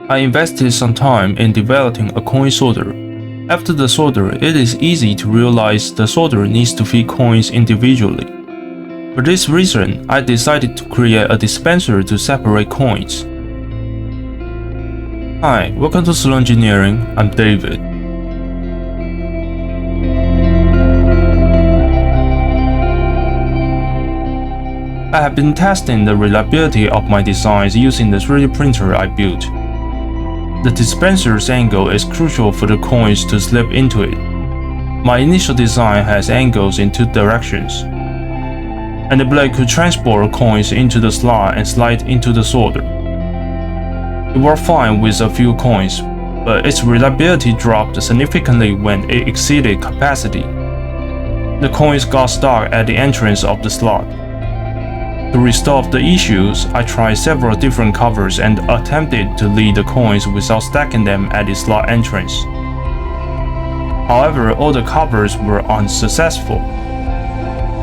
I invested some time in developing a coin sorter. After the sorter, it is easy to realize the sorter needs to feed coins individually. For this reason, I decided to create a dispenser to separate coins. Hi, welcome to Slow Engineering. I'm David. I have been testing the reliability of my designs using the 3D printer I built. The dispenser's angle is crucial for the coins to slip into it. My initial design has angles in two directions, and the blade could transport coins into the slot and slide into the sorter. It worked fine with a few coins, but its reliability dropped significantly when it exceeded capacity. The coins got stuck at the entrance of the slot. To resolve the issues, I tried several different covers and attempted to lead the coins without stacking them at the slot entrance. However, all the covers were unsuccessful.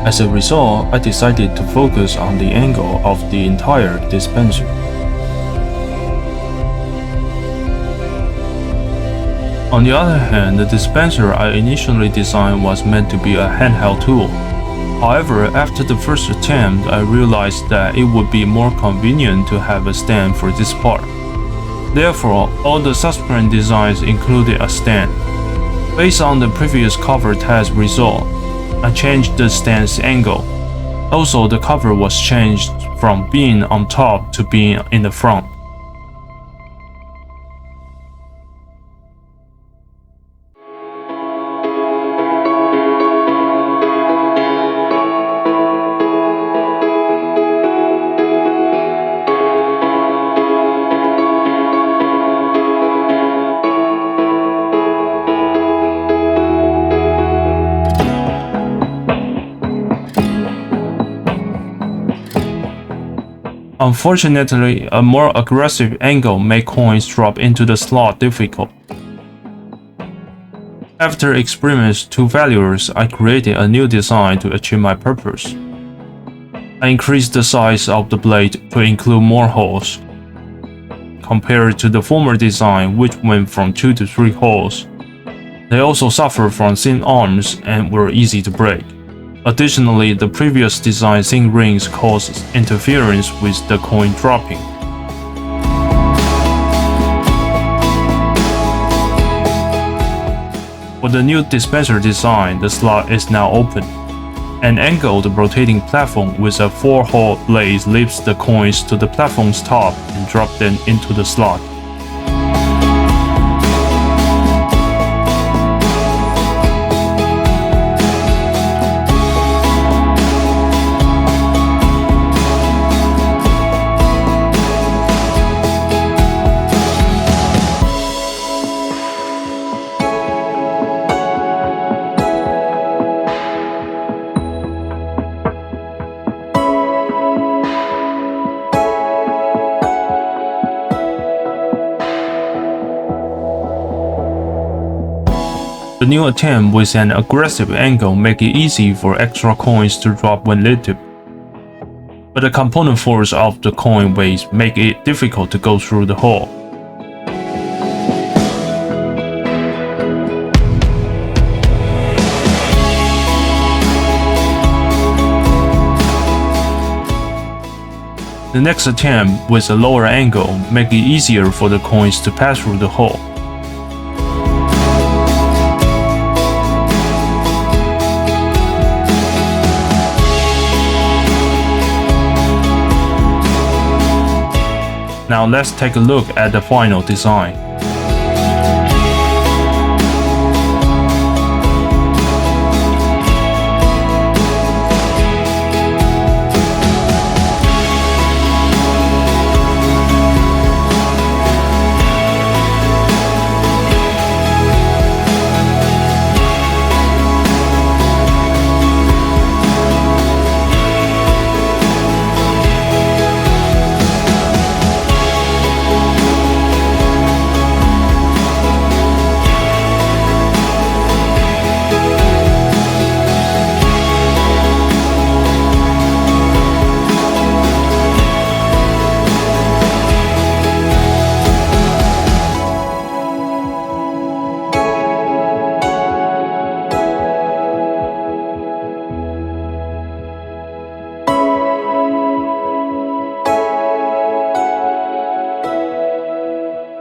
As a result, I decided to focus on the angle of the entire dispenser. On the other hand, the dispenser I initially designed was meant to be a handheld tool. However, after the first attempt, I realized that it would be more convenient to have a stand for this part. Therefore, all the subsequent designs included a stand. Based on the previous cover test result, I changed the stand's angle. Also, the cover was changed from being on top to being in the front. Unfortunately, a more aggressive angle made coins drop into the slot difficult. After experiments to failures, I created a new design to achieve my purpose. I increased the size of the blade to include more holes, compared to the former design which went from 2 to 3 holes. They also suffered from thin arms and were easy to break. Additionally, the previous design thin rings caused interference with the coin dropping. For the new dispenser design, the slot is now open. An angled rotating platform with a 4-hole blade lifts the coins to the platform's top and drops them into the slot. The new attempt with an aggressive angle make it easy for extra coins to drop when lifted. But the component force of the coin weights make it difficult to go through the hole. The next attempt with a lower angle make it easier for the coins to pass through the hole. Now let's take a look at the final design.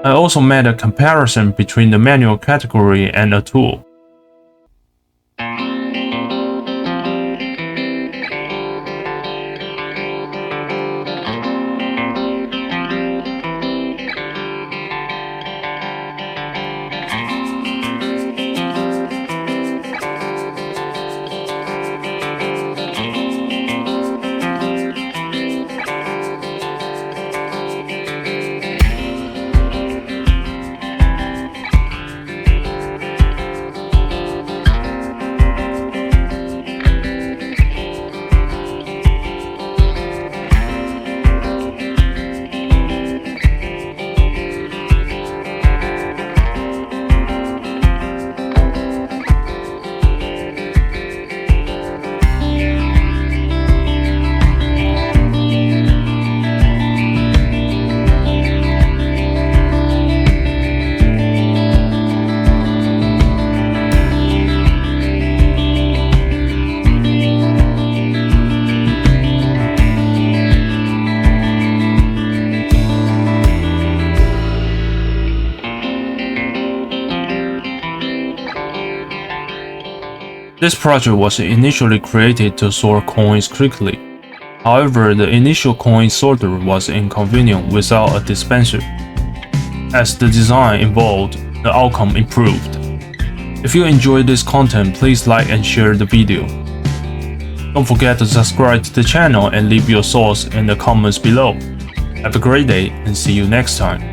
I also made a comparison between the manual category and a tool. This project was initially created to sort coins quickly. However, the initial coin sorter was inconvenient without a dispenser. As the design evolved, the outcome improved. If you enjoyed this content, please like and share the video. Don't forget to subscribe to the channel and leave your thoughts in the comments below. Have a great day and see you next time.